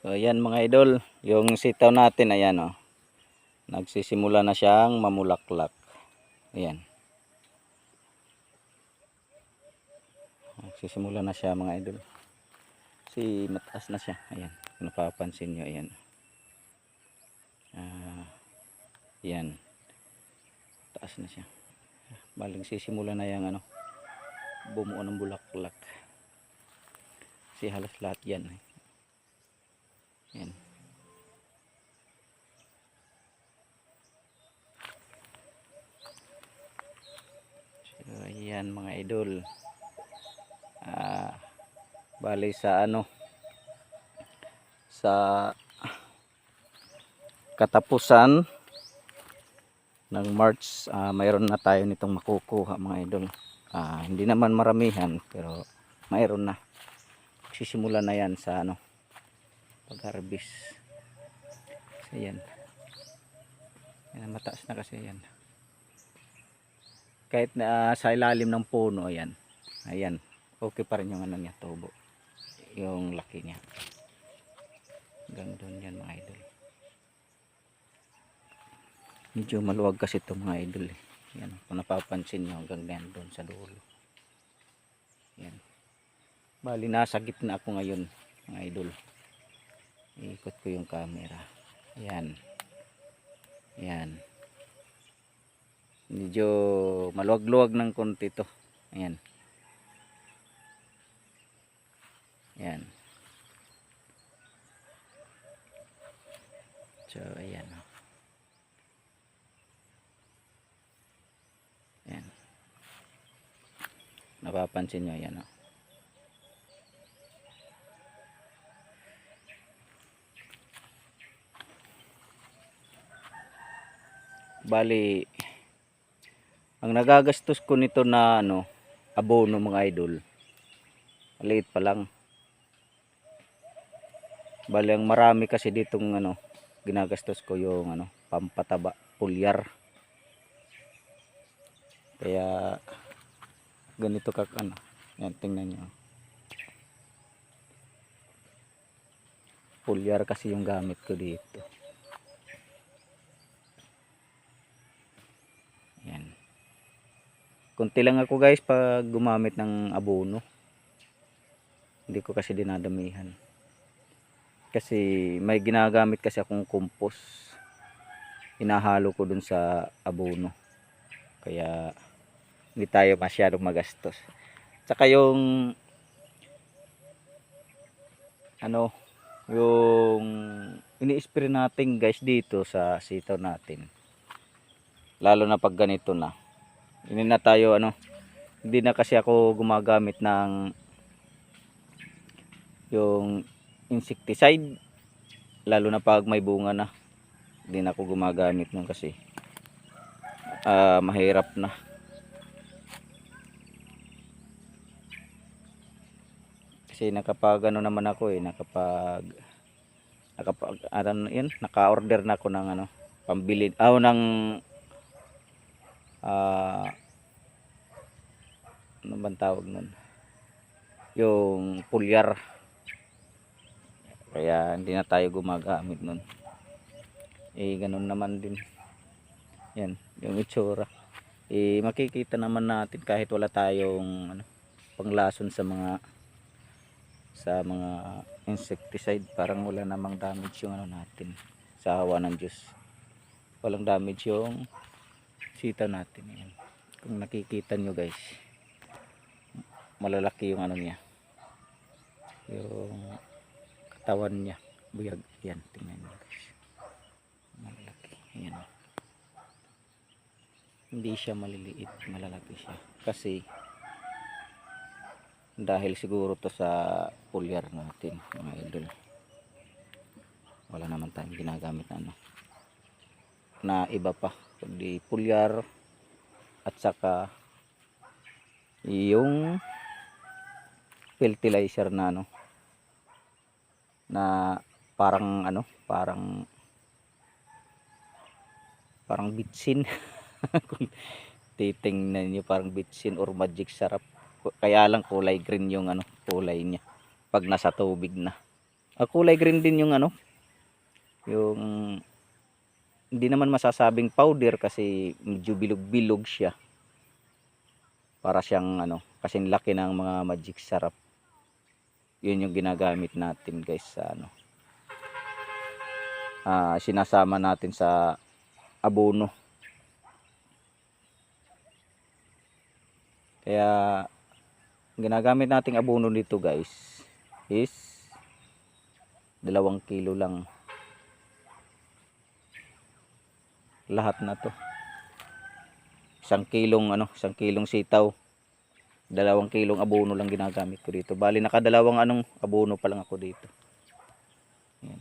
So ayan mga idol, yung sitaw natin ayan oh. Nagsisimula na siyang mamulaklak. Ayan. Nagsisimula na siya mga idol. Kasi mataas na siya. Ayan. Kung napapansin nyo ayan. Ayan. Taas na siya. Baling sisimula na yung ano, bumuo ng bulaklak. Kasi halos lahat yan. Ayan. So ayan mga idol. Bali sa ano, sa katapusan ng March, mayroon na tayo nitong makukuha mga idol. Hindi naman maramihan pero mayroon na. Sisimula na yan sa ano, pag-harvest. So yan. Yan, mataas na kasi yan. Kahit na sa ilalim ng puno ayan. Ayan. Okay pa rin yung ano niya, tubo. Yung laki niya. Hanggang doon yan mga idol. Medyo maluwag kasi ito mga idol eh. Yan, kung napapansin nyo hanggang yan doon sa dulo. Yan. Bali nasa gitna ako ngayon mga idol. Iikot ko yung camera. Yan. Yan. Medyo maluwag-luwag ng konti to. Ayan. Yan. So ayan. Yan. Napapansin nyo yan oh. Bali ang nagagastos ko nito na ano, abono mga idol, maliit pa lang. Bali ang marami kasi ditong ano, ginagastos ko yung ano, pampataba, pulyar. Kaya ganito ka ano, yan tingnan nyo. Pulyar kasi yung gamit ko dito. Yan. Kunti lang ako guys pag gumamit ng abono. Hindi ko kasi dinadamihan. Kasi may ginagamit kasi akong compost. Hinahalo ko dun sa abono. Kaya hindi tayo masyadong magastos. Tsaka yung ano, yung ini-spray natin guys dito sa sitaw natin. Lalo na pag ganito na. Hindi na tayo ano, hindi na kasi ako gumagamit ng yung insecticide. Lalo na pag may bunga na. Hindi na ako gumagamit nun kasi mahirap na. Kasi nakapag ano naman ako eh, ano yan, naka-order na ako ng ano, pambili ng ano bang tawag nun, yung pulyar. Kaya hindi na tayo gumagamit nun. Eh ganun naman din yan yung itsura. Eh makikita naman natin kahit wala tayong ano, panglason sa mga insecticide, parang wala namang damage yung ano natin, sa awa ng Diyos walang damage yung sitaw natin. Yan. Kung nakikita nyo guys, malalaki yung ano niya, yung katawan niya, buyag. Yan, tingnan nyo guys, malalaki. Yan. Hindi siya maliliit, malalaki siya kasi dahil siguro to sa pulyar natin mga idol. Wala naman tayong ginagamit na ano na iba pa kundi pulyar at saka yung fertilizer na ano na parang ano, parang bitsin. Kung titingnan niyo parang bitsin or magic sarap. Kaya lang kulay green yung ano, kulay niya pag nasa tubig na. Kulay green din yung ano, yung hindi naman masasabing powder kasi medyo bilog-bilog siya. Para siyang ano, kasing laki ng mga magic sarap. Yun yung ginagamit natin guys sa ano. Sinasama natin sa abono. Kaya ginagamit nating abono dito guys is 2 kilo lang. Lahat na to. 1 kilong sitaw. 2 kilong abono lang ginagamit ko dito. Bali nakadalawang abono pa lang ako dito. Yan.